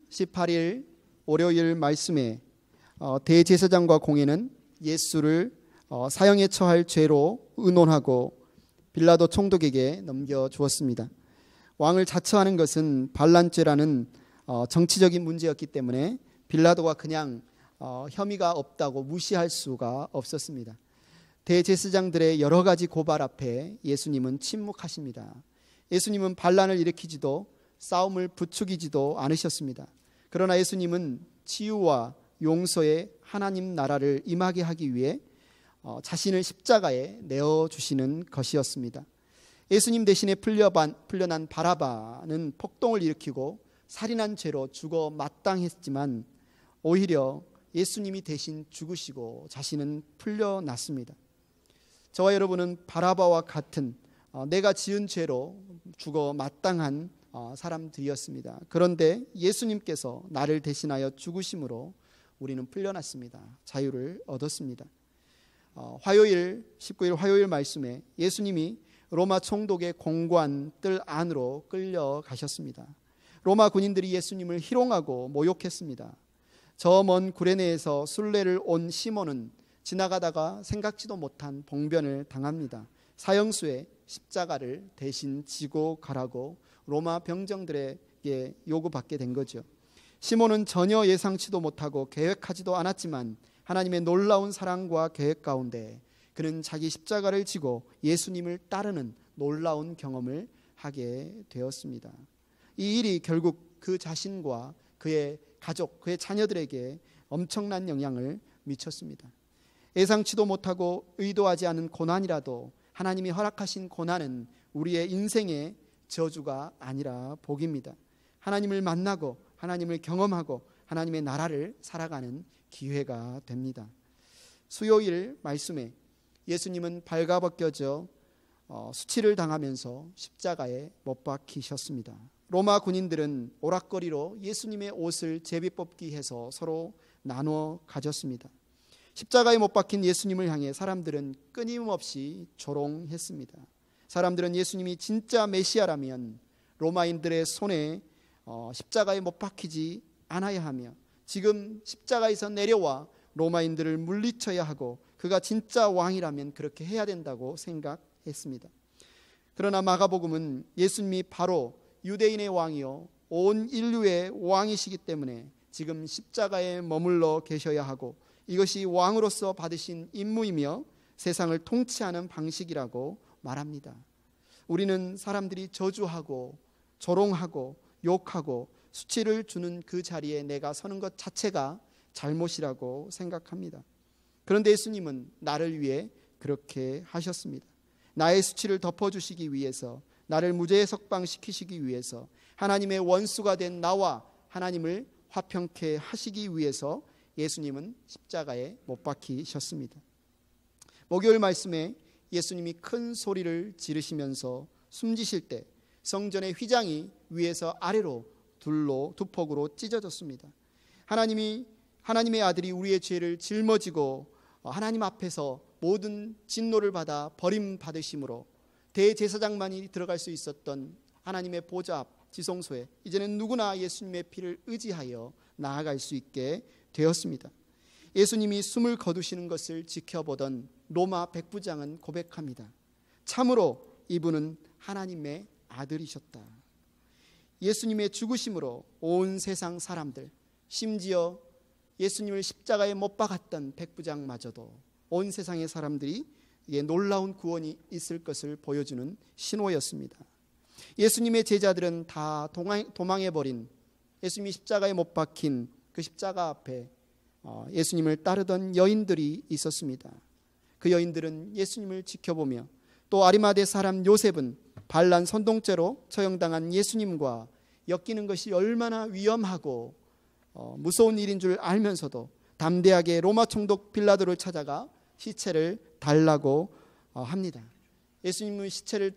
18일 월요일 말씀에 대제사장과 공회는 예수를 사형에 처할 죄로 의논하고 빌라도 총독에게 넘겨주었습니다. 왕을 자처하는 것은 반란죄라는 정치적인 문제였기 때문에 빌라도가 그냥 혐의가 없다고 무시할 수가 없었습니다. 대제사장들의 여러 가지 고발 앞에 예수님은 침묵하십니다. 예수님은 반란을 일으키지도 싸움을 부추기지도 않으셨습니다. 그러나 예수님은 치유와 용서의 하나님 나라를 임하게 하기 위해 자신을 십자가에 내어주시는 것이었습니다. 예수님 대신에 풀려난 바라바는 폭동을 일으키고 살인한 죄로 죽어 마땅했지만 오히려 예수님이 대신 죽으시고 자신은 풀려났습니다. 저와 여러분은 바라바와 같은 내가 지은 죄로 죽어 마땅한 사람들이었습니다. 그런데 예수님께서 나를 대신하여 죽으심으로 우리는 풀려났습니다. 자유를 얻었습니다. 화요일 19일 화요일 말씀에 예수님이 로마 총독의 공관 뜰 안으로 끌려가셨습니다. 로마 군인들이 예수님을 희롱하고 모욕했습니다. 저 먼 구레네에서 순례를 온 시몬은 지나가다가 생각지도 못한 봉변을 당합니다. 사형수의 십자가를 대신 지고 가라고 로마 병정들에게 요구받게 된 거죠. 시몬은 전혀 예상치도 못하고 계획하지도 않았지만 하나님의 놀라운 사랑과 계획 가운데 그는 자기 십자가를 지고 예수님을 따르는 놀라운 경험을 하게 되었습니다. 이 일이 결국 그 자신과 그의 가족, 그의 자녀들에게 엄청난 영향을 미쳤습니다. 예상치도 못하고 의도하지 않은 고난이라도 하나님이 허락하신 고난은 우리의 인생의 저주가 아니라 복입니다. 하나님을 만나고 하나님을 경험하고 하나님의 나라를 살아가는 기회가 됩니다. 수요일 말씀에 예수님은 발가벗겨져 수치를 당하면서 십자가에 못 박히셨습니다. 로마 군인들은 오락거리로 예수님의 옷을 제비뽑기 해서 서로 나누어 가졌습니다. 십자가에 못 박힌 예수님을 향해 사람들은 끊임없이 조롱했습니다. 사람들은 예수님이 진짜 메시아라면 로마인들의 손에 십자가에 못 박히지 않아야 하며 지금 십자가에서 내려와 로마인들을 물리쳐야 하고 그가 진짜 왕이라면 그렇게 해야 된다고 생각했습니다. 그러나 마가복음은 예수님이 바로 유대인의 왕이요 온 인류의 왕이시기 때문에 지금 십자가에 머물러 계셔야 하고 이것이 왕으로서 받으신 임무이며 세상을 통치하는 방식이라고 말합니다. 우리는 사람들이 저주하고 조롱하고 욕하고 수치를 주는 그 자리에 내가 서는 것 자체가 잘못이라고 생각합니다. 그런데 예수님은 나를 위해 그렇게 하셨습니다. 나의 수치를 덮어주시기 위해서, 나를 무죄에 석방시키시기 위해서, 하나님의 원수가 된 나와 하나님을 화평케 하시기 위해서 예수님은 십자가에 못 박히셨습니다. 목요일 말씀에 예수님이 큰 소리를 지르시면서 숨지실 때 성전의 휘장이 위에서 아래로 두 폭으로 찢어졌습니다. 하나님의 아들이 우리의 죄를 짊어지고 하나님 앞에서 모든 진노를 받아 버림받으심으로 대제사장만이 들어갈 수 있었던 하나님의 보좌 앞 지성소에 이제는 누구나 예수님의 피를 의지하여 나아갈 수 있게 되었습니다. 예수님이 숨을 거두시는 것을 지켜보던 로마 백부장은 고백합니다. 참으로 이분은 하나님의 아들이셨다. 예수님의 죽으심으로 온 세상 사람들, 심지어 예수님을 십자가에 못 박았던 백부장마저도 온 세상의 사람들이 놀라운 구원이 있을 것을 보여주는 신호였습니다. 예수님의 제자들은 다 도망해버린 예수님이 십자가에 못 박힌 그 십자가 앞에 예수님을 따르던 여인들이 있었습니다. 그 여인들은 예수님을 지켜보며 또 아리마대 사람 요셉은 반란 선동죄로 처형당한 예수님과 엮이는 것이 얼마나 위험하고 무서운 일인 줄 알면서도 담대하게 로마 총독 빌라도를 찾아가 시체를 달라고 합니다. 예수님의 시체를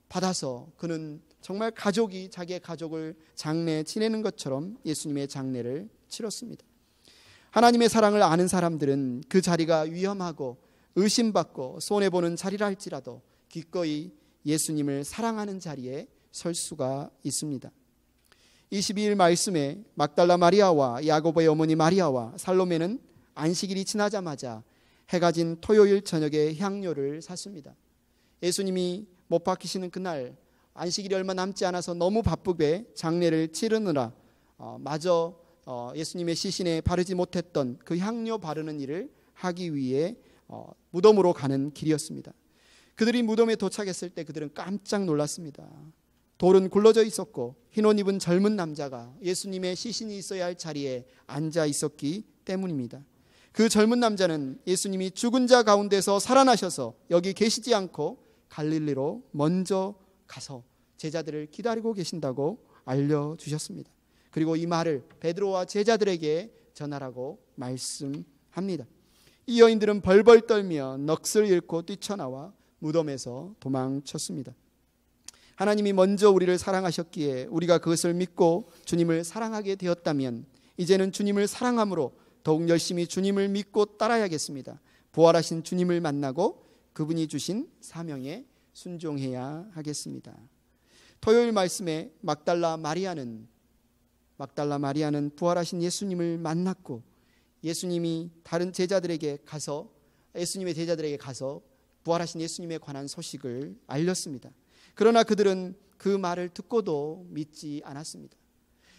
받아서 그는 정말 가족이 자기의 가족을 장례 지내는 것처럼 예수님의 장례를 치렀습니다. 하나님의 사랑을 아는 사람들은 그 자리가 위험하고 의심받고 손해보는 자리라 할지라도 기꺼이 예수님을 사랑하는 자리에 설 수가 있습니다. 22일 말씀에 막달라 마리아와 야고보의 어머니 마리아와 살로메는 안식일이 지나자마자 해가 진 토요일 저녁에 향료를 샀습니다. 예수님이 못 박히시는 그날 안식일이 얼마 남지 않아서 너무 바쁘게 장례를 치르느라 마저 예수님의 시신에 바르지 못했던 그 향료 바르는 일을 하기 위해 무덤으로 가는 길이었습니다. 그들이 무덤에 도착했을 때 그들은 깜짝 놀랐습니다. 돌은 굴러져 있었고 흰 옷 입은 젊은 남자가 예수님의 시신이 있어야 할 자리에 앉아 있었기 때문입니다. 그 젊은 남자는 예수님이 죽은 자 가운데서 살아나셔서 여기 계시지 않고 갈릴리로 먼저 가서 제자들을 기다리고 계신다고 알려주셨습니다. 그리고 이 말을 베드로와 제자들에게 전하라고 말씀합니다. 이 여인들은 벌벌 떨며 넋을 잃고 뛰쳐나와 무덤에서 도망쳤습니다. 하나님이 먼저 우리를 사랑하셨기에 우리가 그것을 믿고 주님을 사랑하게 되었다면 이제는 주님을 사랑함으로 더욱 열심히 주님을 믿고 따라야겠습니다. 부활하신 주님을 만나고 그분이 주신 사명에 순종해야 하겠습니다. 토요일 말씀에 막달라 마리아는 부활하신 예수님을 만났고 예수님의 제자들에게 가서 부활하신 예수님에 관한 소식을 알렸습니다. 그러나 그들은 그 말을 듣고도 믿지 않았습니다.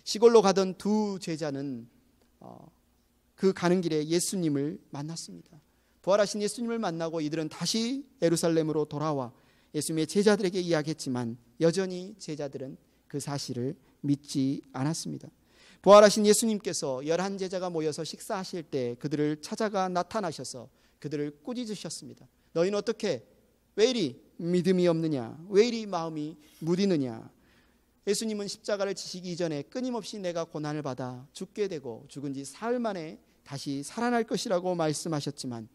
시골로 가던 두 제자는 그 가는 길에 예수님을 만났습니다. 부활하신 예수님을 만나고 이들은 다시 예루살렘으로 돌아와 예수님의 제자들에게 이야기했지만 여전히 제자들은 그 사실을 믿지 않았습니다. 부활하신 예수님께서 11제자가 모여서 식사하실 때 그들을 찾아가 나타나셔서 그들을 꾸짖으셨습니다. 너희는 어떻게 왜 이리 믿음이 없느냐? 왜 이리 마음이 무디느냐? 예수님은 십자가를 지시기 이전에 끊임없이 내가 고난을 받아 죽게 되고 죽은 지 사흘 만에 다시 살아날 것이라고 말씀하셨지만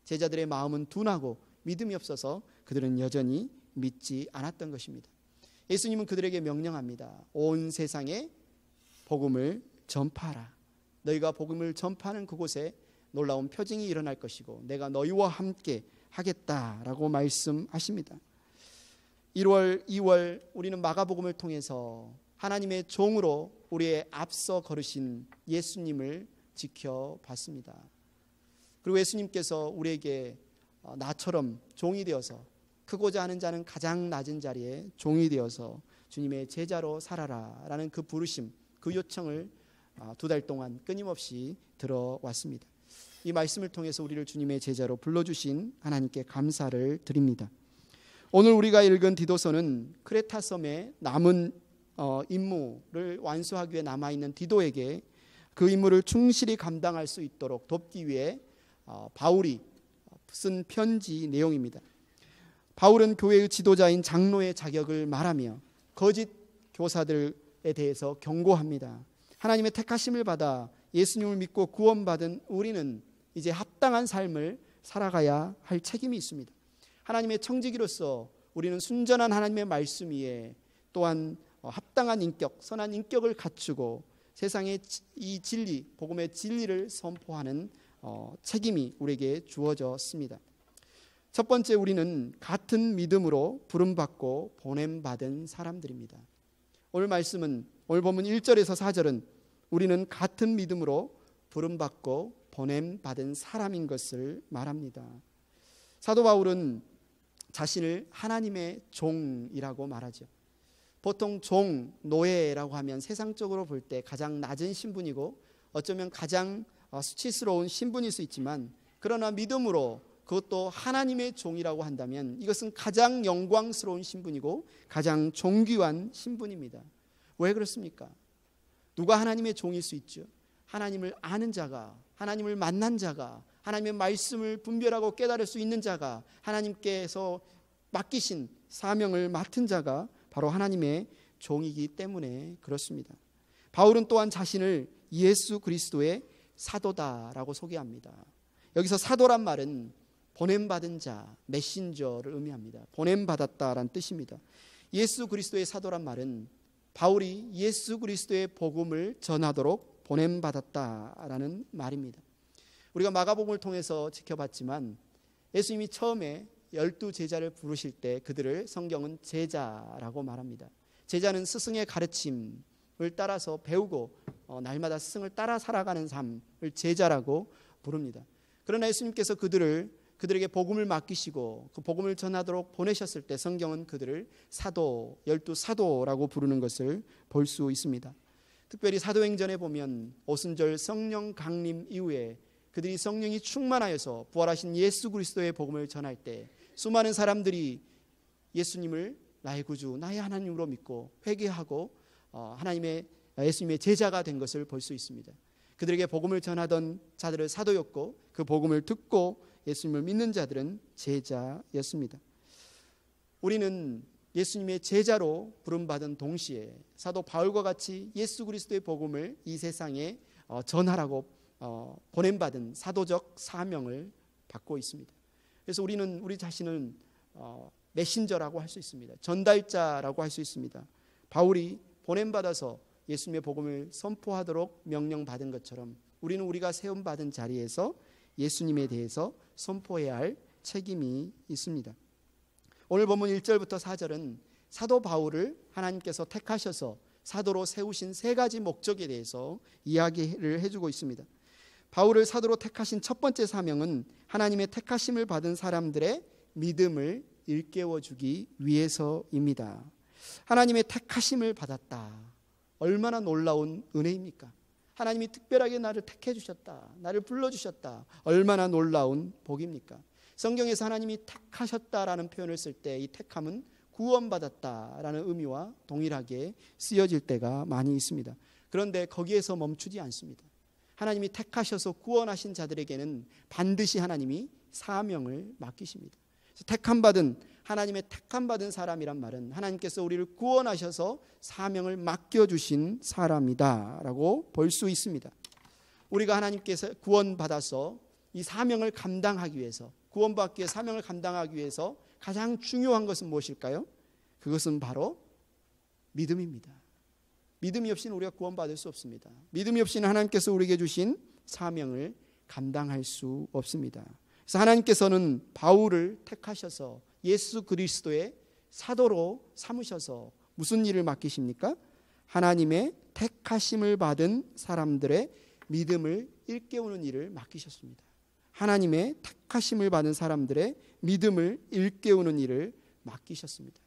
제자들의 마음은 둔하고 믿음이 없어서 그들은 여전히 믿지 않았던 것입니다. 예수님은 그들에게 명령합니다. 온 세상에 복음을 전파하라. 너희가 복음을 전파하는 그곳에 놀라운 표징이 일어날 것이고 내가 너희와 함께 하겠다라고 말씀하십니다. 1월, 2월 우리는 마가복음을 통해서 하나님의 종으로 우리의 앞서 걸으신 예수님을 지켜봤습니다. 그리고 예수님께서 우리에게 나처럼 종이 되어서 크고자 하는 자는 가장 낮은 자리에 종이 되어서 주님의 제자로 살아라라는 그 부르심, 그 요청을 2달 동안 끊임없이 들어왔습니다. 이 말씀을 통해서 우리를 주님의 제자로 불러주신 하나님께 감사를 드립니다. 오늘 우리가 읽은 디도서는 크레타 섬에 남은 임무를 완수하기 위해 남아있는 디도에게 그 임무를 충실히 감당할 수 있도록 돕기 위해 바울이 쓴 편지 내용입니다. 바울은 교회의 지도자인 장로의 자격을 말하며 거짓 교사들에 대해서 경고합니다. 하나님의 택하심을 받아 예수님을 믿고 구원받은 우리는 이제 합당한 삶을 살아가야 할 책임이 있습니다. 하나님의 청지기로서 우리는 순전한 하나님의 말씀 위에 또한 합당한 인격, 선한 인격을 갖추고 세상의 이 진리, 복음의 진리를 선포하는 책임이 우리에게 주어졌습니다. 첫 번째, 우리는 같은 믿음으로 부름받고 보냄받은 사람들입니다. 오늘 본문 1절에서 4절은 우리는 같은 믿음으로 부름받고 보냄받은 사람인 것을 말합니다. 사도 바울은 자신을 하나님의 종이라고 말하죠. 보통 종, 노예라고 하면 세상적으로 볼 때 가장 낮은 신분이고 어쩌면 가장 수치스러운 신분일 수 있지만 그러나 믿음으로 그것도 하나님의 종이라고 한다면 이것은 가장 영광스러운 신분이고 가장 존귀한 신분입니다. 왜 그렇습니까? 누가 하나님의 종일 수 있죠? 하나님을 아는 자가, 하나님을 만난 자가, 하나님의 말씀을 분별하고 깨달을 수 있는 자가, 하나님께서 맡기신 사명을 맡은 자가 바로 하나님의 종이기 때문에 그렇습니다. 바울은 또한 자신을 예수 그리스도의 사도다라고 소개합니다. 여기서 사도란 말은 보냄받은 자, 메신저를 의미합니다. 보냄받았다라는 뜻입니다. 예수 그리스도의 사도란 말은 바울이 예수 그리스도의 복음을 전하도록 보냄받았다라는 말입니다. 우리가 마가복음을 통해서 지켜봤지만 예수님이 처음에 12제자를 부르실 때 그들을 성경은 제자라고 말합니다. 제자는 스승의 가르침, 따라서 배우고 날마다 스승을 따라 살아가는 삶을 제자라고 부릅니다. 그러나 예수님께서 그들에게 복음을 맡기시고 그 복음을 전하도록 보내셨을 때 성경은 그들을 사도, 12사도라고 부르는 것을 볼 수 있습니다. 특별히 사도행전에 보면 오순절 성령 강림 이후에 그들이 성령이 충만하여서 부활하신 예수 그리스도의 복음을 전할 때 수많은 사람들이 예수님을 나의 구주, 나의 하나님으로 믿고 회개하고 예수님의 제자가 된 것을 볼 수 있습니다. 그들에게 복음을 전하던 자들은 사도였고 그 복음을 듣고 예수님을 믿는 자들은 제자였습니다. 우리는 예수님의 제자로 부름받은 동시에 사도 바울과 같이 예수 그리스도의 복음을 이 세상에 전하라고 보냄받은 사도적 사명을 받고 있습니다. 그래서 우리는 우리 자신을 메신저라고 할 수 있습니다. 전달자라고 할 수 있습니다. 바울이 보냄받아서 예수님의 복음을 선포하도록 명령받은 것처럼 우리는 우리가 세움받은 자리에서 예수님에 대해서 선포해야 할 책임이 있습니다. 오늘 본문 1절부터 4절은 사도 바울을 하나님께서 택하셔서 사도로 세우신 세 가지 목적에 대해서 이야기를 해주고 있습니다. 바울을 사도로 택하신 첫 번째 사명은 하나님의 택하심을 받은 사람들의 믿음을 일깨워주기 위해서입니다. 하나님의 택하심을 받았다. 얼마나 놀라운 은혜입니까? 하나님이 특별하게 나를 택해 주셨다. 나를 불러주셨다. 얼마나 놀라운 복입니까? 성경에서 하나님이 택하셨다라는 표현을 쓸 때 이 택함은 구원받았다라는 의미와 동일하게 쓰여질 때가 많이 있습니다. 그런데 거기에서 멈추지 않습니다. 하나님이 택하셔서 구원하신 자들에게는 반드시 하나님이 사명을 맡기십니다. 하나님의 택함받은 사람이란 말은 하나님께서 우리를 구원하셔서 사명을 맡겨주신 사람이다 라고 볼 수 있습니다. 우리가 하나님께서 구원받아서 이 사명을 감당하기 위해서, 구원받기 위해 사명을 감당하기 위해서 가장 중요한 것은 무엇일까요? 그것은 바로 믿음입니다. 믿음이 없이는 우리가 구원받을 수 없습니다. 믿음이 없이는 하나님께서 우리에게 주신 사명을 감당할 수 없습니다. 그래서 하나님께서는 바울을 택하셔서 예수 그리스도의 사도로 삼으셔서 무슨 일을 맡기십니까? 하나님의 택하심을 받은 사람들의 믿음을 일깨우는 일을 맡기셨습니다. 하나님의 택하심을 받은 사람들의 믿음을 일깨우는 일을 맡기셨습니다.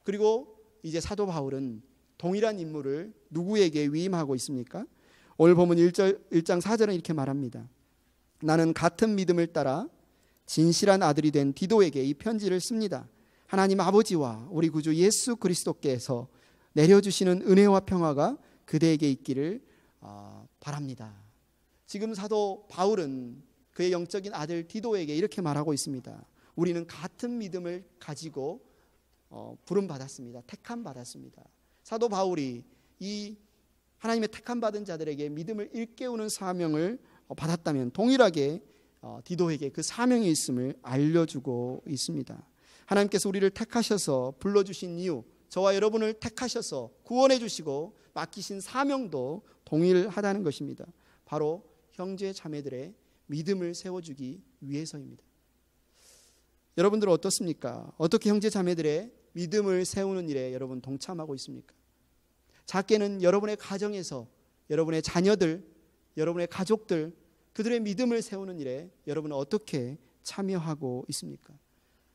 그리고 이제 사도 바울은 동일한 임무를 누구에게 위임하고 있습니까? 오늘 보면 1장 4절은 이렇게 말합니다. 나는 같은 믿음을 따라 진실한 아들이 된 디도에게 이 편지를 씁니다. 하나님 아버지와 우리 구주 예수 그리스도께서 내려주시는 은혜와 평화가 그대에게 있기를 바랍니다. 지금 사도 바울은 그의 영적인 아들 디도에게 이렇게 말하고 있습니다. 우리는 같은 믿음을 가지고 부름받았습니다. 택함받았습니다. 사도 바울이 이 하나님의 택함받은 자들에게 믿음을 일깨우는 사명을 받았다면 동일하게 디도에게 그 사명이 있음을 알려주고 있습니다. 하나님께서 우리를 택하셔서 불러주신 이유, 저와 여러분을 택하셔서 구원해 주시고 맡기신 사명도 동일하다는 것입니다. 바로 형제 자매들의 믿음을 세워주기 위해서입니다. 여러분들은 어떻습니까? 어떻게 형제 자매들의 믿음을 세우는 일에 여러분 동참하고 있습니까? 작게는 여러분의 가정에서 여러분의 자녀들, 여러분의 가족들, 그들의 믿음을 세우는 일에 여러분은 어떻게 참여하고 있습니까?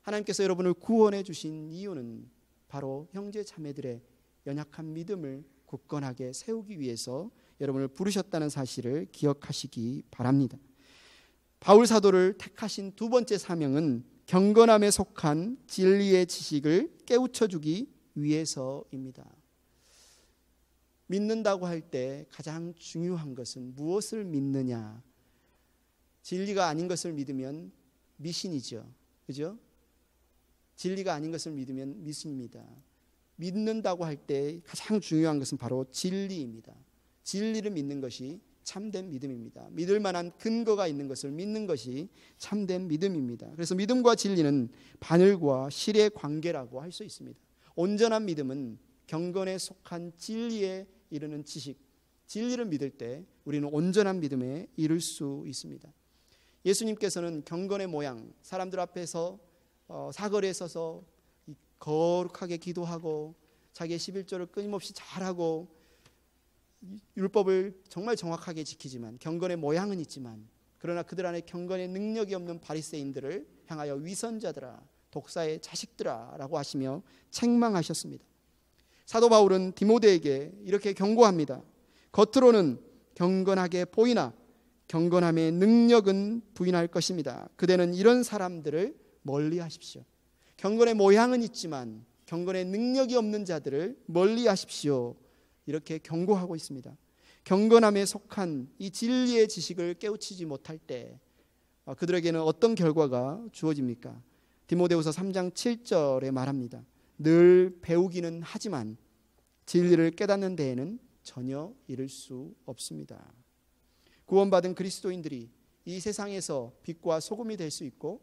하나님께서 여러분을 구원해 주신 이유는 바로 형제 자매들의 연약한 믿음을 굳건하게 세우기 위해서 여러분을 부르셨다는 사실을 기억하시기 바랍니다. 바울 사도를 택하신 두 번째 사명은 경건함에 속한 진리의 지식을 깨우쳐주기 위해서입니다. 믿는다고 할 때 가장 중요한 것은 무엇을 믿느냐? 진리가 아닌 것을 믿으면 미신이죠. 그죠? 진리가 아닌 것을 믿으면 미신입니다. 믿는다고 할 때 가장 중요한 것은 바로 진리입니다. 진리를 믿는 것이 참된 믿음입니다. 믿을 만한 근거가 있는 것을 믿는 것이 참된 믿음입니다. 그래서 믿음과 진리는 바늘과 실의 관계라고 할 수 있습니다. 온전한 믿음은 경건에 속한 진리에 이르는 지식, 진리를 믿을 때 우리는 온전한 믿음에 이를 수 있습니다. 예수님께서는 경건의 모양, 사람들 앞에서 사거리에 서서 거룩하게 기도하고 자기의 11조를 끊임없이 잘하고 율법을 정말 정확하게 지키지만 경건의 모양은 있지만 그러나 그들 안에 경건의 능력이 없는 바리새인들을 향하여 위선자들아, 독사의 자식들아 라고 하시며 책망하셨습니다. 사도 바울은 디모데에게 이렇게 경고합니다. 겉으로는 경건하게 보이나 경건함의 능력은 부인할 것입니다. 그대는 이런 사람들을 멀리 하십시오. 경건의 모양은 있지만 경건의 능력이 없는 자들을 멀리 하십시오. 이렇게 경고하고 있습니다. 경건함에 속한 이 진리의 지식을 깨우치지 못할 때 그들에게는 어떤 결과가 주어집니까? 디모데후서 3장 7절에 말합니다. 늘 배우기는 하지만 진리를 깨닫는 데에는 전혀 이를 수 없습니다. 구원받은 그리스도인들이 이 세상에서 빛과 소금이 될 수 있고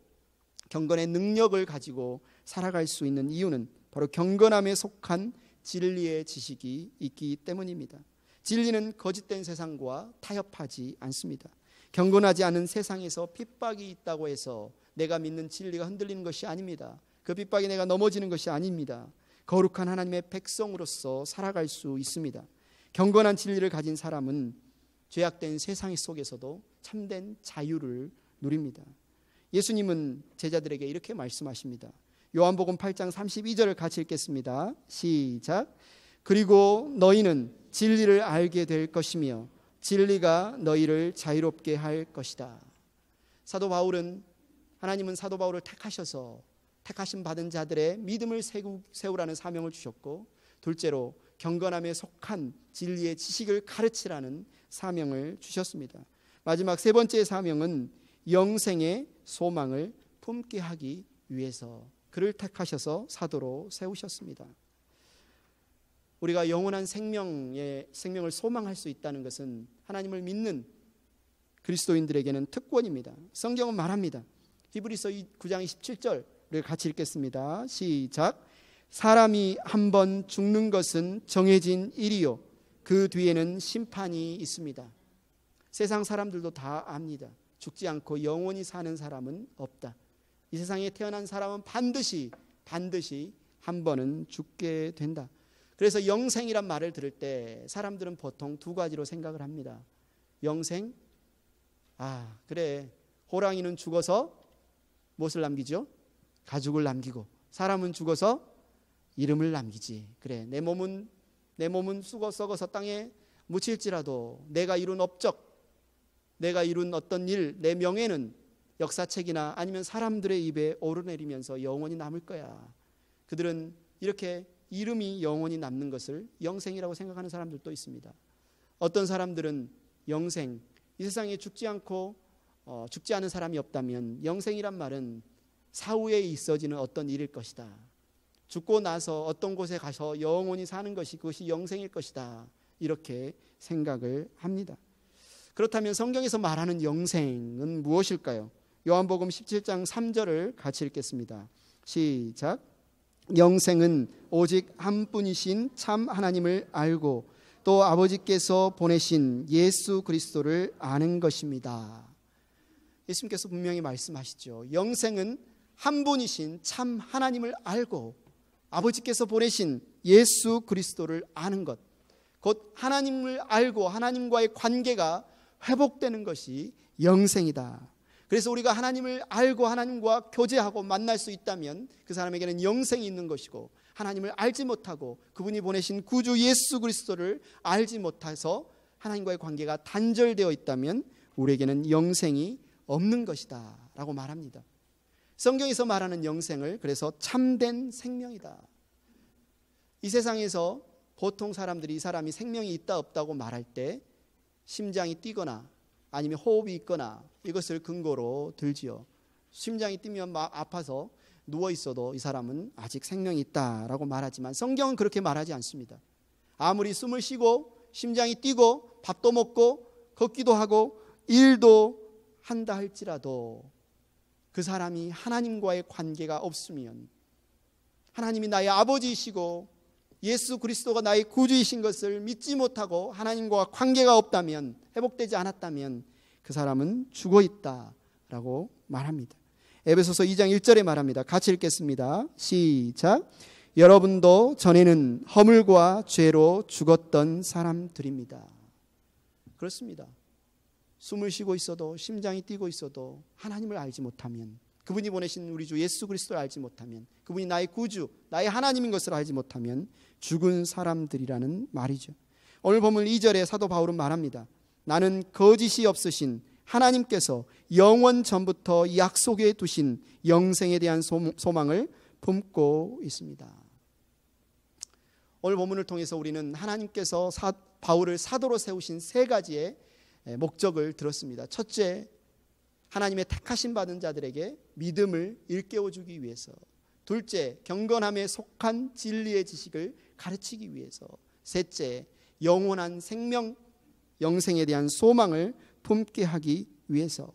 경건의 능력을 가지고 살아갈 수 있는 이유는 바로 경건함에 속한 진리의 지식이 있기 때문입니다. 진리는 거짓된 세상과 타협하지 않습니다. 경건하지 않은 세상에서 핍박이 있다고 해서 내가 믿는 진리가 흔들리는 것이 아닙니다. 그 핍박이 내가 넘어지는 것이 아닙니다. 거룩한 하나님의 백성으로서 살아갈 수 있습니다. 경건한 진리를 가진 사람은 죄악된 세상 속에서도 참된 자유를 누립니다. 예수님은 제자들에게 이렇게 말씀하십니다. 요한복음 8장 32절을 같이 읽겠습니다. 시작. 그리고 너희는 진리를 알게 될 것이며 진리가 너희를 자유롭게 할 것이다. 사도 바울은 하나님은 사도 바울을 택하셔서 택하심 받은 자들의 믿음을 세우라는 사명을 주셨고 둘째로 경건함에 속한 진리의 지식을 가르치라는 사명을 주셨습니다. 마지막 세 번째 사명은 영생의 소망을 품게 하기 위해서 그를 택하셔서 사도로 세우셨습니다. 우리가 영원한 생명을 소망할 수 있다는 것은 하나님을 믿는 그리스도인들에게는 특권입니다. 성경은 말합니다. 히브리서 9장 27절을 같이 읽겠습니다. 시작. 사람이 한 번 죽는 것은 정해진 일이요 그 뒤에는 심판이 있습니다. 세상 사람들도 다 압니다. 죽지 않고 영원히 사는 사람은 없다. 이 세상에 태어난 사람은 반드시 한 번은 죽게 된다. 그래서 영생이란 말을 들을 때 사람들은 보통 두 가지로 생각을 합니다. 영생? 그래. 호랑이는 죽어서 무엇을 남기죠? 가죽을 남기고 사람은 죽어서 이름을 남기지. 그래. 내 몸은 썩어서 땅에 묻힐지라도 내가 이룬 업적, 내가 이룬 어떤 일, 내 명예는 역사책이나 아니면 사람들의 입에 오르내리면서 영원히 남을 거야. 그들은 이렇게 이름이 영원히 남는 것을 영생이라고 생각하는 사람들도 있습니다. 어떤 사람들은 영생, 이 세상에 죽지 않은 사람이 없다면 영생이란 말은 사후에 있어지는 어떤 일일 것이다. 죽고 나서 어떤 곳에 가서 영원히 사는 것이 그것이 영생일 것이다. 이렇게 생각을 합니다. 그렇다면 성경에서 말하는 영생은 무엇일까요? 요한복음 17장 3절을 같이 읽겠습니다. 시작. 영생은 오직 한 분이신 참 하나님을 알고 또 아버지께서 보내신 예수 그리스도를 아는 것입니다. 예수님께서 분명히 말씀하시죠. 영생은 한 분이신 참 하나님을 알고 아버지께서 보내신 예수 그리스도를 아는 것, 곧 하나님을 알고 하나님과의 관계가 회복되는 것이 영생이다. 그래서 우리가 하나님을 알고 하나님과 교제하고 만날 수 있다면 그 사람에게는 영생이 있는 것이고, 하나님을 알지 못하고 그분이 보내신 구주 예수 그리스도를 알지 못해서 하나님과의 관계가 단절되어 있다면 우리에게는 영생이 없는 것이다 라고 말합니다. 성경에서 말하는 영생을 그래서 참된 생명이다. 이 세상에서 보통 사람들이 이 사람이 생명이 있다 없다고 말할 때 심장이 뛰거나 아니면 호흡이 있거나 이것을 근거로 들지요. 심장이 뛰면 아파서 누워 있어도 이 사람은 아직 생명이 있다라고 말하지만 성경은 그렇게 말하지 않습니다. 아무리 숨을 쉬고 심장이 뛰고 밥도 먹고 걷기도 하고 일도 한다 할지라도 그 사람이 하나님과의 관계가 없으면, 하나님이 나의 아버지이시고 예수 그리스도가 나의 구주이신 것을 믿지 못하고 하나님과 관계가 없다면, 회복되지 않았다면 그 사람은 죽어 있다라고 말합니다. 에베소서 2장 1절에 말합니다. 같이 읽겠습니다. 시작. 여러분도 전에는 허물과 죄로 죽었던 사람들입니다. 그렇습니다. 숨을 쉬고 있어도, 심장이 뛰고 있어도 하나님을 알지 못하면, 그분이 보내신 우리 주 예수 그리스도를 알지 못하면, 그분이 나의 구주, 나의 하나님인 것을 알지 못하면 죽은 사람들이라는 말이죠. 오늘 본문 2절에 사도 바울은 말합니다. 나는 거짓이 없으신 하나님께서 영원 전부터 약속해 두신 영생에 대한 소망을 품고 있습니다. 오늘 본문을 통해서 우리는 하나님께서 바울을 사도로 세우신 세 가지의 목적을 들었습니다. 첫째, 하나님의 택하심 받은 자들에게 믿음을 일깨워주기 위해서. 둘째, 경건함에 속한 진리의 지식을 가르치기 위해서. 셋째, 영원한 생명, 영생에 대한 소망을 품게 하기 위해서.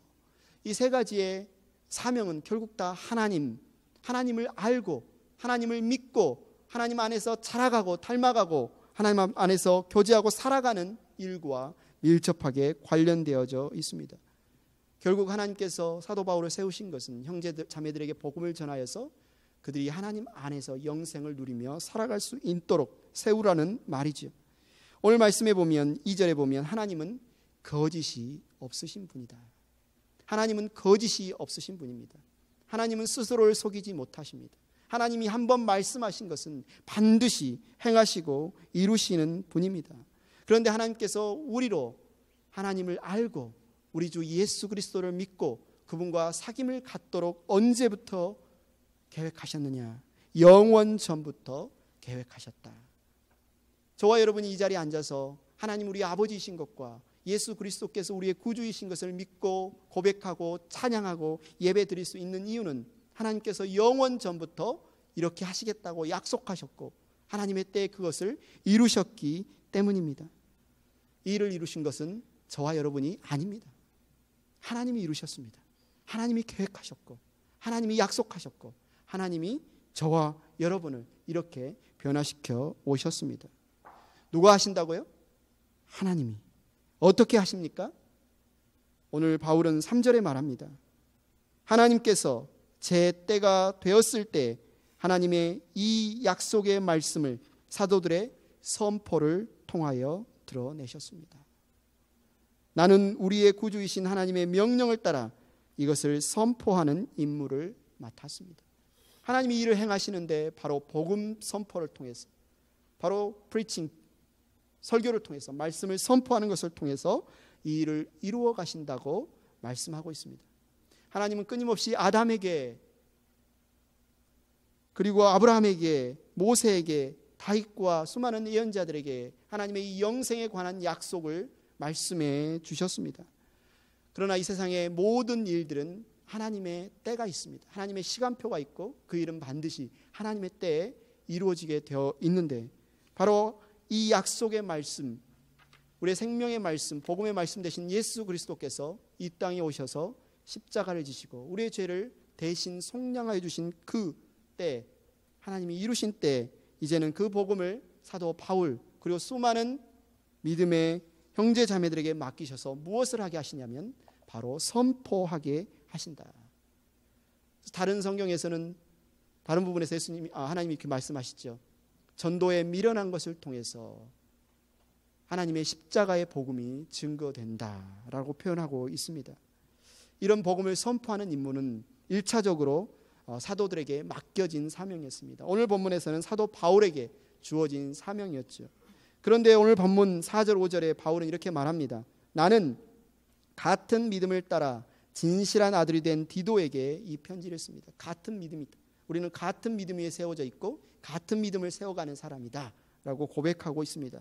이 세 가지의 사명은 결국 다 하나님을 알고, 하나님을 믿고, 하나님 안에서 자라가고 닮아가고, 하나님 안에서 교제하고 살아가는 일과 밀접하게 관련되어져 있습니다. 결국 하나님께서 사도 바울을 세우신 것은 형제들 자매들에게 복음을 전하여서 그들이 하나님 안에서 영생을 누리며 살아갈 수 있도록 세우라는 말이죠. 오늘 말씀에 보면 2절에 보면 하나님은 거짓이 없으신 분이다. 하나님은 거짓이 없으신 분입니다. 하나님은 스스로를 속이지 못하십니다. 하나님이 한번 말씀하신 것은 반드시 행하시고 이루시는 분입니다. 그런데 하나님께서 우리로 하나님을 알고 우리 주 예수 그리스도를 믿고 그분과 사귐을 갖도록 언제부터 계획하셨느냐? 영원 전부터 계획하셨다. 저와 여러분이 이 자리에 앉아서 하나님 우리 아버지이신 것과 예수 그리스도께서 우리의 구주이신 것을 믿고 고백하고 찬양하고 예배 드릴 수 있는 이유는 하나님께서 영원 전부터 이렇게 하시겠다고 약속하셨고 하나님의 때에 그것을 이루셨기 때문입니다. 이 일을 이루신 것은 저와 여러분이 아닙니다. 하나님이 이루셨습니다. 하나님이 계획하셨고 하나님이 약속하셨고 하나님이 저와 여러분을 이렇게 변화시켜 오셨습니다. 누가 하신다고요? 하나님이. 어떻게 하십니까? 오늘 바울은 3절에 말합니다. 하나님께서 제 때가 되었을 때 하나님의 이 약속의 말씀을 사도들의 선포를 통하여 드러내셨습니다. 나는 우리의 구주이신 하나님의 명령을 따라 이것을 선포하는 임무를 맡았습니다. 하나님이 일을 행하시는데 바로 복음 선포를 통해서, 바로 프리칭, 설교를 통해서, 말씀을 선포하는 것을 통해서 이 일을 이루어 가신다고 말씀하고 있습니다. 하나님은 끊임없이 아담에게, 그리고 아브라함에게, 모세에게, 다윗과 수많은 예언자들에게 하나님의 이 영생에 관한 약속을 말씀해 주셨습니다. 그러나 이 세상의 모든 일들은 하나님의 때가 있습니다. 하나님의 시간표가 있고 그 일은 반드시 하나님의 때에 이루어지게 되어 있는데, 바로 이 약속의 말씀, 우리의 생명의 말씀, 복음의 말씀 되신 예수 그리스도께서 이 땅에 오셔서 십자가를 지시고 우리의 죄를 대신 속량하여 주신 그 때, 하나님이 이루신 때, 이제는 그 복음을 사도 바울 그리고 수많은 믿음의 형제 자매들에게 맡기셔서 무엇을 하게 하시냐면 바로 선포하게 하신다. 다른 성경에서는, 다른 부분에서 하나님이 이렇게 말씀하시죠. 전도에 미련한 것을 통해서 하나님의 십자가의 복음이 증거된다라고 표현하고 있습니다. 이런 복음을 선포하는 임무는 1차적으로 사도들에게 맡겨진 사명이었습니다. 오늘 본문에서는 사도 바울에게 주어진 사명이었죠. 그런데 오늘 본문 4절 5절에 바울은 이렇게 말합니다. 나는 같은 믿음을 따라 진실한 아들이 된 디도에게 이 편지를 씁니다. 같은 믿음이다. 우리는 같은 믿음 위에 세워져 있고 같은 믿음을 세워가는 사람이다 라고 고백하고 있습니다.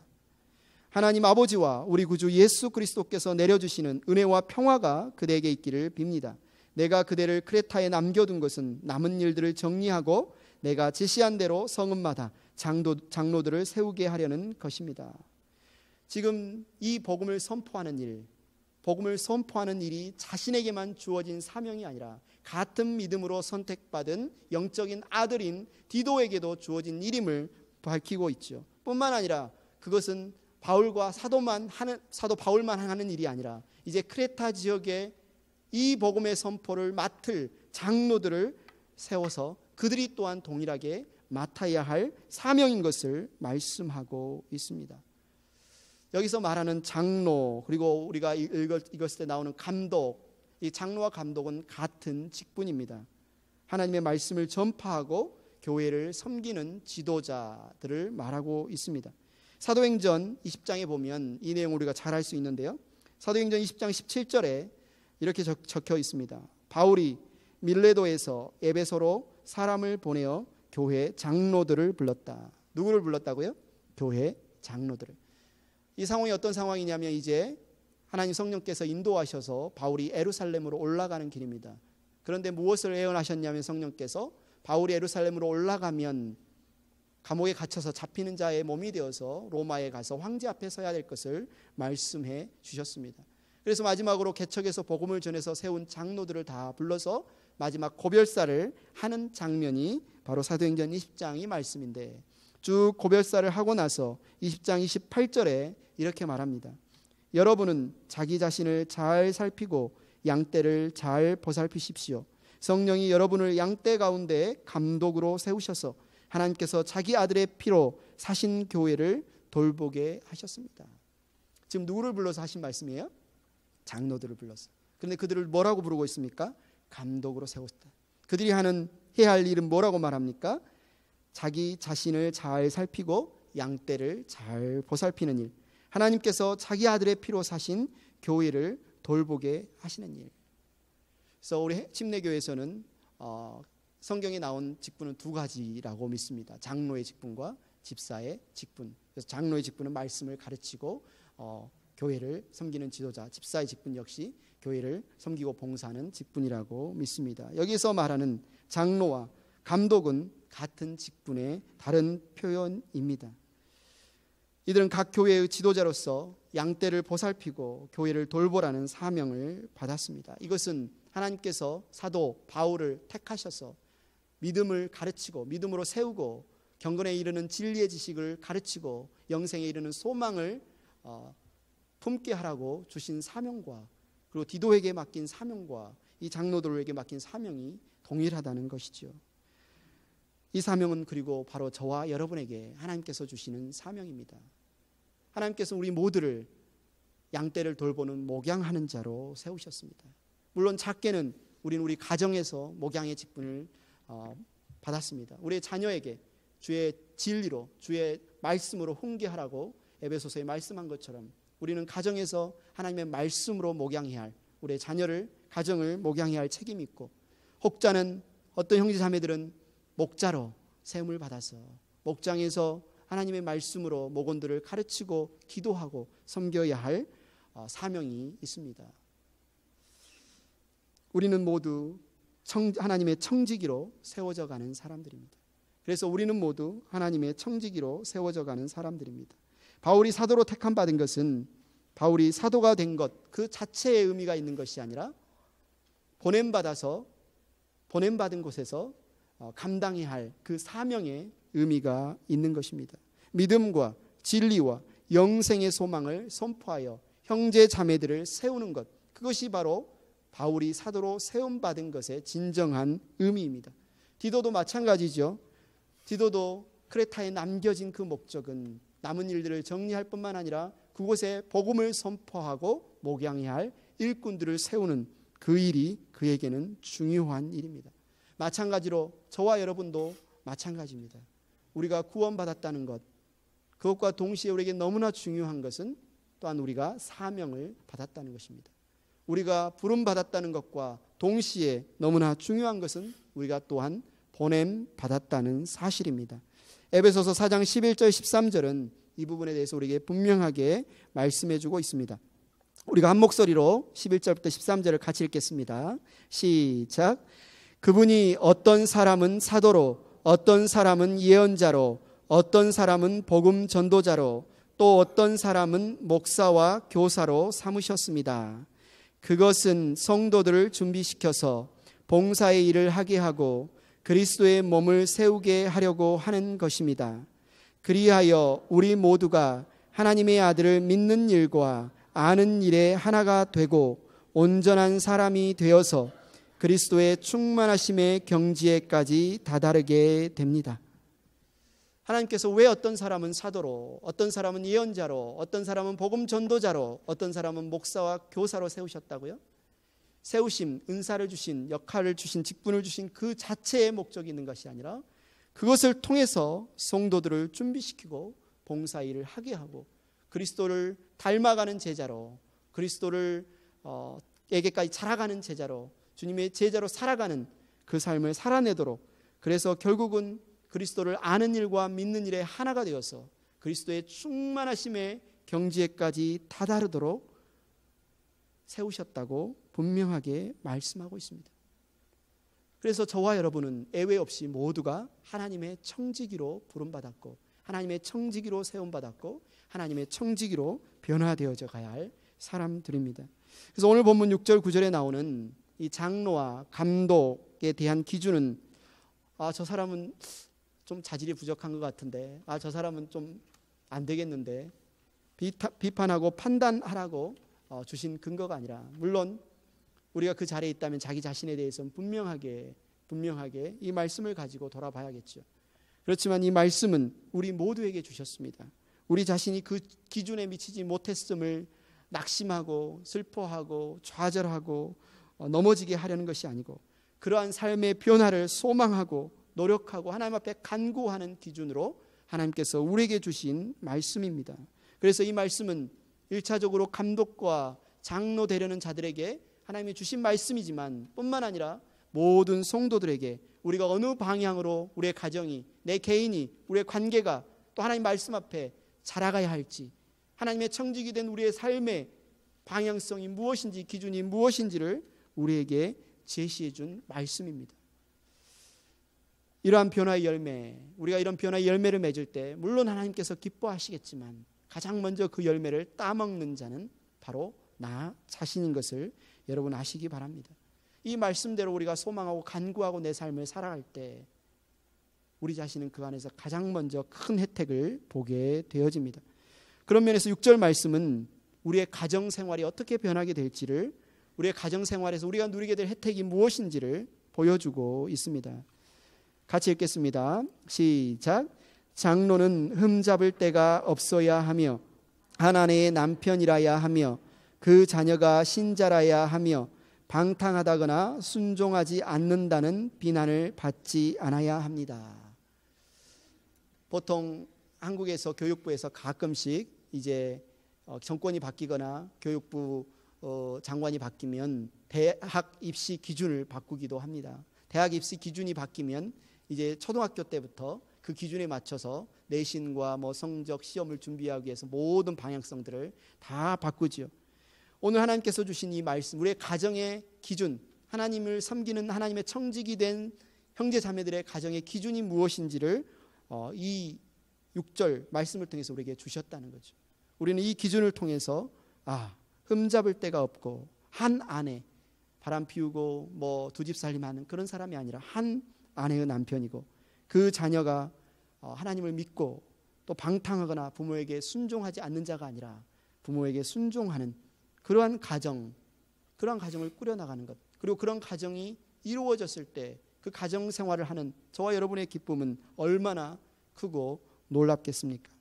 하나님 아버지와 우리 구주 예수 그리스도께서 내려주시는 은혜와 평화가 그대에게 있기를 빕니다. 내가 그대를 크레타에 남겨둔 것은 남은 일들을 정리하고 내가 지시한 대로 성읍마다 장로들을 세우게 하려는 것입니다. 지금 이 복음을 선포하는 일, 복음을 선포하는 일이 자신에게만 주어진 사명이 아니라 같은 믿음으로 선택받은 영적인 아들인 디도에게도 주어진 일임을 밝히고 있죠. 뿐만 아니라 그것은 바울과 사도 바울만 하는 일이 아니라 이제 크레타 지역에 이 복음의 선포를 맡을 장로들을 세워서 그들이 또한 동일하게 맡아야 할 사명인 것을 말씀하고 있습니다. 여기서 말하는 장로, 그리고 우리가 읽었을 때 나오는 감독, 이 장로와 감독은 같은 직분입니다. 하나님의 말씀을 전파하고 교회를 섬기는 지도자들을 말하고 있습니다. 사도행전 20장에 보면 이 내용을 우리가 잘 알 수 있는데요. 사도행전 20장 17절에 이렇게 적혀 있습니다. 바울이 밀레도에서 에베소로 사람을 보내어 교회 장로들을 불렀다. 누구를 불렀다고요? 교회 장로들을. 이 상황이 어떤 상황이냐면 이제 하나님 성령께서 인도하셔서 바울이 예루살렘으로 올라가는 길입니다. 그런데 무엇을 예언하셨냐면 성령께서 바울이 예루살렘으로 올라가면 감옥에 갇혀서 잡히는 자의 몸이 되어서 로마에 가서 황제 앞에 서야 될 것을 말씀해 주셨습니다. 그래서 마지막으로 개척에서 복음을 전해서 세운 장로들을 다 불러서 마지막 고별사를 하는 장면이 바로 사도행전 20장이 말씀인데, 쭉 고별사를 하고 나서 20장 28절에 이렇게 말합니다. 여러분은 자기 자신을 잘 살피고 양떼를 잘 보살피십시오. 성령이 여러분을 양떼 가운데 감독으로 세우셔서 하나님께서 자기 아들의 피로 사신 교회를 돌보게 하셨습니다. 지금 누구를 불러서 하신 말씀이에요? 장로들을 불렀어요. 그런데 그들을 뭐라고 부르고 있습니까? 감독으로 세웠다. 그들이 해야 할 일은 뭐라고 말합니까? 자기 자신을 잘 살피고 양떼를 잘 보살피는 일, 하나님께서 자기 아들의 피로 사신 교회를 돌보게 하시는 일. 그래서 우리 침례교회에서는 성경에 나온 직분은 두 가지라고 믿습니다. 장로의 직분과 집사의 직분. 그래서 장로의 직분은 말씀을 가르치고 교회를 섬기는 지도자, 집사의 직분 역시 교회를 섬기고 봉사하는 직분이라고 믿습니다. 여기서 말하는 장로와 감독은 같은 직분의 다른 표현입니다. 이들은 각 교회의 지도자로서 양떼를 보살피고 교회를 돌보라는 사명을 받았습니다. 이것은 하나님께서 사도 바울을 택하셔서 믿음을 가르치고 믿음으로 세우고 경건에 이르는 진리의 지식을 가르치고 영생에 이르는 소망을 품게 하라고 주신 사명과, 그리고 디도에게 맡긴 사명과 이 장로들에게 맡긴 사명이 동일하다는 것이죠. 이 사명은 그리고 바로 저와 여러분에게 하나님께서 주시는 사명입니다. 하나님께서 우리 모두를 양떼를 돌보는 목양하는 자로 세우셨습니다. 물론 작게는 우리는 우리 가정에서 목양의 직분을 받았습니다. 우리의 자녀에게 주의 진리로, 주의 말씀으로 훈계하라고 에베소서에 말씀한 것처럼 우리는 가정에서 하나님의 말씀으로 목양해야 할, 우리의 자녀를, 가정을 목양해야 할 책임이 있고, 혹자는 어떤 형제 자매들은 목자로 세움을 받아서 목장에서 하나님의 말씀으로 목원들을 가르치고 기도하고 섬겨야 할 사명이 있습니다. 우리는 모두 하나님의 청지기로 세워져 가는 사람들입니다. 그래서 우리는 모두 하나님의 청지기로 세워져 가는 사람들입니다. 바울이 사도로 택함 받은 것은 바울이 사도가 된 것 그 자체의 의미가 있는 것이 아니라 보냄받은 곳에서 감당해야 할 그 사명의 의미가 있는 것입니다. 믿음과 진리와 영생의 소망을 선포하여 형제 자매들을 세우는 것, 그것이 바로 바울이 사도로 세움받은 것의 진정한 의미입니다. 디도도 마찬가지죠. 디도도 크레타에 남겨진 그 목적은 남은 일들을 정리할 뿐만 아니라 그곳에 복음을 선포하고 목양해야 할 일꾼들을 세우는 그 일이 그에게는 중요한 일입니다. 마찬가지로 저와 여러분도 마찬가지입니다. 우리가 구원받았다는 것, 그것과 동시에 우리에게 너무나 중요한 것은 또한 우리가 사명을 받았다는 것입니다. 우리가 부름받았다는 것과 동시에 너무나 중요한 것은 우리가 또한 보냄받았다는 사실입니다. 에베소서 4장 11절 13절은 이 부분에 대해서 우리에게 분명하게 말씀해주고 있습니다. 우리가 한 목소리로 11절부터 13절을 같이 읽겠습니다. 시작. 그분이 어떤 사람은 사도로, 어떤 사람은 예언자로, 어떤 사람은 복음 전도자로, 또 어떤 사람은 목사와 교사로 삼으셨습니다. 그것은 성도들을 준비시켜서 봉사의 일을 하게 하고 그리스도의 몸을 세우게 하려고 하는 것입니다. 그리하여 우리 모두가 하나님의 아들을 믿는 일과 아는 일에 하나가 되고 온전한 사람이 되어서 그리스도의 충만하심의 경지에까지 다다르게 됩니다. 하나님께서 왜 어떤 사람은 사도로, 어떤 사람은 예언자로, 어떤 사람은 복음 전도자로, 어떤 사람은 목사와 교사로 세우셨다고요? 세우심, 은사를 주신, 역할을 주신, 직분을 주신 그 자체의 목적이 있는 것이 아니라 그것을 통해서 성도들을 준비시키고 봉사일을 하게 하고 그리스도를 닮아가는 제자로, 그리스도를 에게까지 자라가는 제자로, 주님의 제자로 살아가는 그 삶을 살아내도록, 그래서 결국은 그리스도를 아는 일과 믿는 일에 하나가 되어서 그리스도의 충만하심의 경지에까지 다다르도록 세우셨다고 분명하게 말씀하고 있습니다. 그래서 저와 여러분은 예외 없이 모두가 하나님의 청지기로 부름받았고 하나님의 청지기로 세움받았고 하나님의 청지기로 변화되어져 가야 할 사람들입니다. 그래서 오늘 본문 6절 9절에 나오는 이 장로와 감독에 대한 기준은 저 사람은 좀 자질이 부족한 것 같은데 저 사람은 좀 안 되겠는데 비판하고 판단하라고 주신 근거가 아니라, 물론 우리가 그 자리에 있다면 자기 자신에 대해서는 분명하게 이 말씀을 가지고 돌아봐야겠죠. 그렇지만 이 말씀은 우리 모두에게 주셨습니다. 우리 자신이 그 기준에 미치지 못했음을 낙심하고 슬퍼하고 좌절하고 넘어지게 하려는 것이 아니고 그러한 삶의 변화를 소망하고 노력하고 하나님 앞에 간구하는 기준으로 하나님께서 우리에게 주신 말씀입니다. 그래서 이 말씀은 1차적으로 감독과 장로 되려는 자들에게 하나님이 주신 말씀이지만 뿐만 아니라 모든 성도들에게 우리가 어느 방향으로 우리의 가정이, 내 개인이, 우리의 관계가 또 하나님 말씀 앞에 자라가야 할지, 하나님의 청직이 된 우리의 삶의 방향성이 무엇인지, 기준이 무엇인지를 우리에게 제시해 준 말씀입니다. 이러한 변화의 열매, 우리가 이런 변화의 열매를 맺을 때 물론 하나님께서 기뻐하시겠지만 가장 먼저 그 열매를 따먹는 자는 바로 나 자신인 것을 여러분 아시기 바랍니다. 이 말씀대로 우리가 소망하고 간구하고 내 삶을 살아갈 때 우리 자신은 그 안에서 가장 먼저 큰 혜택을 보게 되어집니다. 그런 면에서 6절 말씀은 우리의 가정생활이 어떻게 변하게 될지를, 우리의 가정생활에서 우리가 누리게 될 혜택이 무엇인지를 보여주고 있습니다. 같이 읽겠습니다. 시작. 장로는 흠잡을 데가 없어야 하며 한 아내의 남편이라야 하며 그 자녀가 신자라야 하며 방탕하다거나 순종하지 않는다는 비난을 받지 않아야 합니다. 보통 한국에서 교육부에서 가끔씩 이제 정권이 바뀌거나 교육부 장관이 바뀌면 대학 입시 기준을 바꾸기도 합니다. 대학 입시 기준이 바뀌면 이제 초등학교 때부터 그 기준에 맞춰서 내신과 성적 시험을 준비하기 위해서 모든 방향성들을 다 바꾸지요. 오늘 하나님께서 주신 이 말씀, 우리의 가정의 기준, 하나님을 섬기는 하나님의 청직이 된 형제 자매들의 가정의 기준이 무엇인지를 이 6절 말씀을 통해서 우리에게 주셨다는 거죠. 우리는 이 기준을 통해서 흠잡을 데가 없고 한 아내, 바람 피우고 두 집 살림하는 그런 사람이 아니라 한 아내의 남편이고 그 자녀가 하나님을 믿고 또 방탕하거나 부모에게 순종하지 않는 자가 아니라 부모에게 순종하는 그러한 가정을 꾸려나가는 것, 그리고 그런 가정이 이루어졌을 때 그 가정 생활을 하는 저와 여러분의 기쁨은 얼마나 크고 놀랍겠습니까?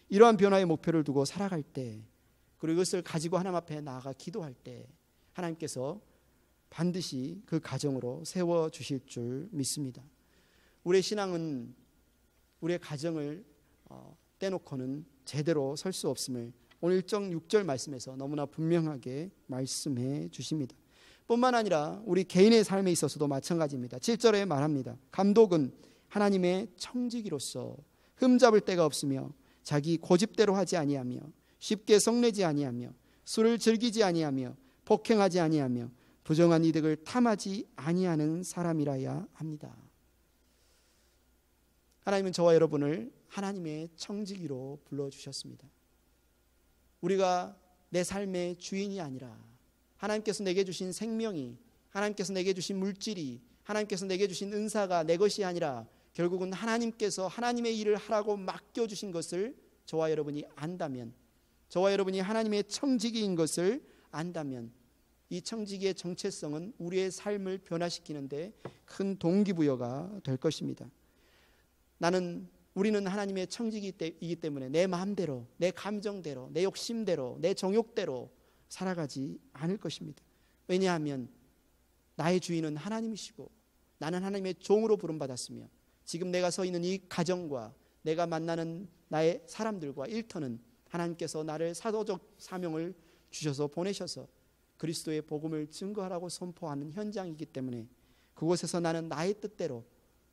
이러한 변화의 목표를 두고 살아갈 때, 그리고 이것을 가지고 하나님 앞에 나아가 기도할 때 하나님께서 반드시 그 가정으로 세워주실 줄 믿습니다. 우리의 신앙은 우리의 가정을 떼놓고는 제대로 설 수 없음을 오늘 6절 말씀에서 너무나 분명하게 말씀해 주십니다. 뿐만 아니라 우리 개인의 삶에 있어서도 마찬가지입니다. 7절에 말합니다. 감독은 하나님의 청지기로서 흠잡을 데가 없으며 자기 고집대로 하지 아니하며 쉽게 성내지 아니하며 술을 즐기지 아니하며 폭행하지 아니하며 부정한 이득을 탐하지 아니하는 사람이라야 합니다. 하나님은 저와 여러분을 하나님의 청지기로 불러주셨습니다. 우리가 내 삶의 주인이 아니라 하나님께서 내게 주신 생명이, 하나님께서 내게 주신 물질이, 하나님께서 내게 주신 은사가 내 것이 아니라 결국은 하나님께서 하나님의 일을 하라고 맡겨주신 것을 저와 여러분이 안다면, 저와 여러분이 하나님의 청지기인 것을 안다면 이 청지기의 정체성은 우리의 삶을 변화시키는데 큰 동기부여가 될 것입니다. 나는 우리는 하나님의 청지기이기 때문에 내 마음대로, 내 감정대로, 내 욕심대로, 내 정욕대로 살아가지 않을 것입니다. 왜냐하면 나의 주인은 하나님이시고 나는 하나님의 종으로 부름받았으며 지금 내가 서 있는 이 가정과 내가 만나는 나의 사람들과 일터는 하나님께서 나를 사도적 사명을 주셔서 보내셔서 그리스도의 복음을 증거하라고 선포하는 현장이기 때문에 그곳에서 나는 나의 뜻대로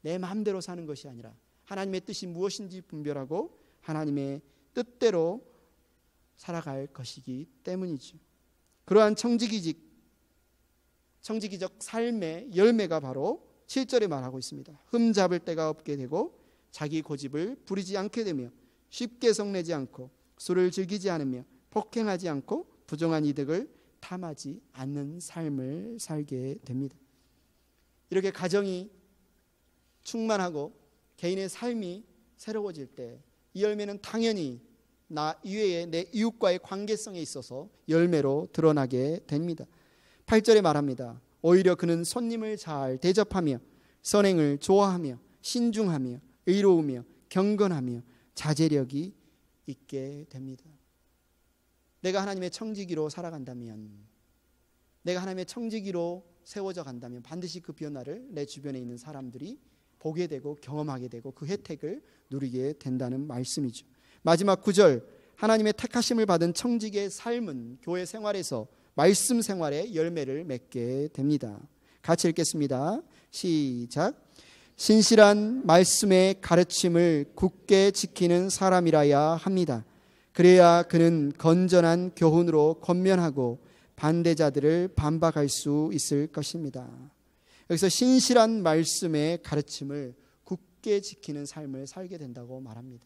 내 마음대로 사는 것이 아니라 하나님의 뜻이 무엇인지 분별하고 하나님의 뜻대로 살아갈 것이기 때문이죠. 그러한 청지기적 삶의 열매가 바로 7절에 말하고 있습니다. 흠 잡을 데가 없게 되고 자기 고집을 부리지 않게 되며 쉽게 성내지 않고 술을 즐기지 않으며 폭행하지 않고 부정한 이득을 탐하지 않는 삶을 살게 됩니다. 이렇게 가정이 충만하고 개인의 삶이 새로워질 때 이 열매는 당연히 나 이외에 내 이웃과의 관계성에 있어서 열매로 드러나게 됩니다. 8절에 말합니다. 오히려 그는 손님을 잘 대접하며 선행을 좋아하며 신중하며 의로우며 경건하며 자제력이 있게 됩니다. 내가 하나님의 청지기로 살아간다면, 내가 하나님의 청지기로 세워져 간다면 반드시 그 변화를 내 주변에 있는 사람들이 보게 되고 경험하게 되고 그 혜택을 누리게 된다는 말씀이죠. 마지막 9절, 하나님의 택하심을 받은 청지기의 삶은 교회 생활에서 말씀 생활의 열매를 맺게 됩니다. 같이 읽겠습니다. 시작. 신실한 말씀의 가르침을 굳게 지키는 사람이라야 합니다. 그래야 그는 건전한 교훈으로 권면하고 반대자들을 반박할 수 있을 것입니다. 여기서 신실한 말씀의 가르침을 굳게 지키는 삶을 살게 된다고 말합니다.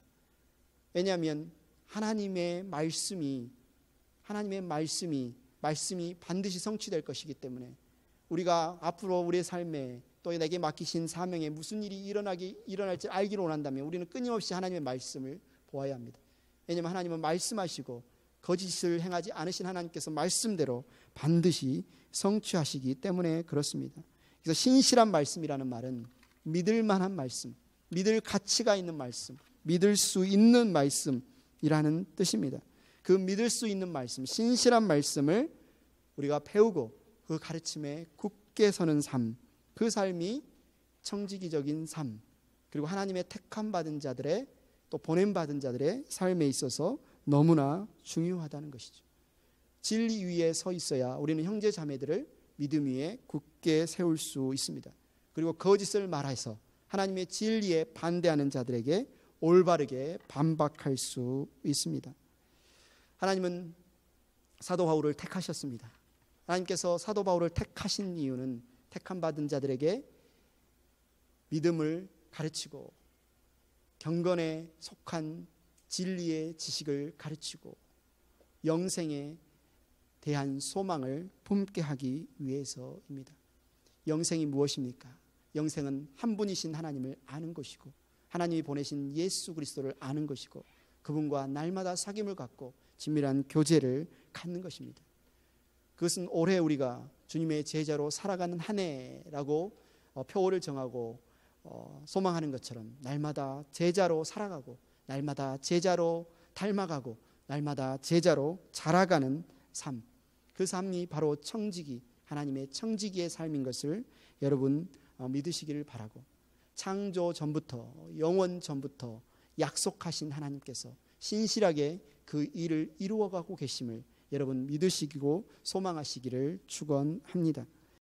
왜냐하면 하나님의 말씀이 반드시 성취될 것이기 때문에 우리가 앞으로 우리의 삶에 또 내게 맡기신 사명에 무슨 일이 일어날지 알기를 원한다면 우리는 끊임없이 하나님의 말씀을 보아야 합니다. 왜냐하면 하나님은 말씀하시고 거짓을 행하지 않으신 하나님께서 말씀대로 반드시 성취하시기 때문에 그렇습니다. 그래서 신실한 말씀이라는 말은 믿을 만한 말씀, 믿을 가치가 있는 말씀, 믿을 수 있는 말씀이라는 뜻입니다. 그 믿을 수 있는 말씀, 신실한 말씀을 우리가 배우고 그 가르침에 굳게 서는 삶, 그 삶이 청지기적인 삶, 그리고 하나님의 택함 받은 자들의 또 보냄 받은 자들의 삶에 있어서 너무나 중요하다는 것이죠. 진리 위에 서 있어야 우리는 형제 자매들을 믿음 위에 굳게 세울 수 있습니다. 그리고 거짓을 말해서 하나님의 진리에 반대하는 자들에게 올바르게 반박할 수 있습니다. 하나님은 사도 바울을 택하셨습니다. 하나님께서 사도 바울을 택하신 이유는 택함 받은 자들에게 믿음을 가르치고 경건에 속한 진리의 지식을 가르치고 영생에 대한 소망을 품게 하기 위해서입니다. 영생이 무엇입니까? 영생은 한 분이신 하나님을 아는 것이고 하나님이 보내신 예수 그리스도를 아는 것이고 그분과 날마다 사귐을 갖고 친밀한 교제를 갖는 것입니다. 그것은 올해 우리가 주님의 제자로 살아가는 한 해라고 표어를 정하고 소망하는 것처럼 날마다 제자로 살아가고 날마다 제자로 닮아가고 날마다 제자로 자라가는 삶, 그 삶이 바로 청지기, 하나님의 청지기의 삶인 것을 여러분 믿으시기를 바라고, 창조 전부터 영원 전부터 약속하신 하나님께서 신실하게 그 일을 이루어가고 계심을 여러분 믿으시고 소망하시기를 축원합니다.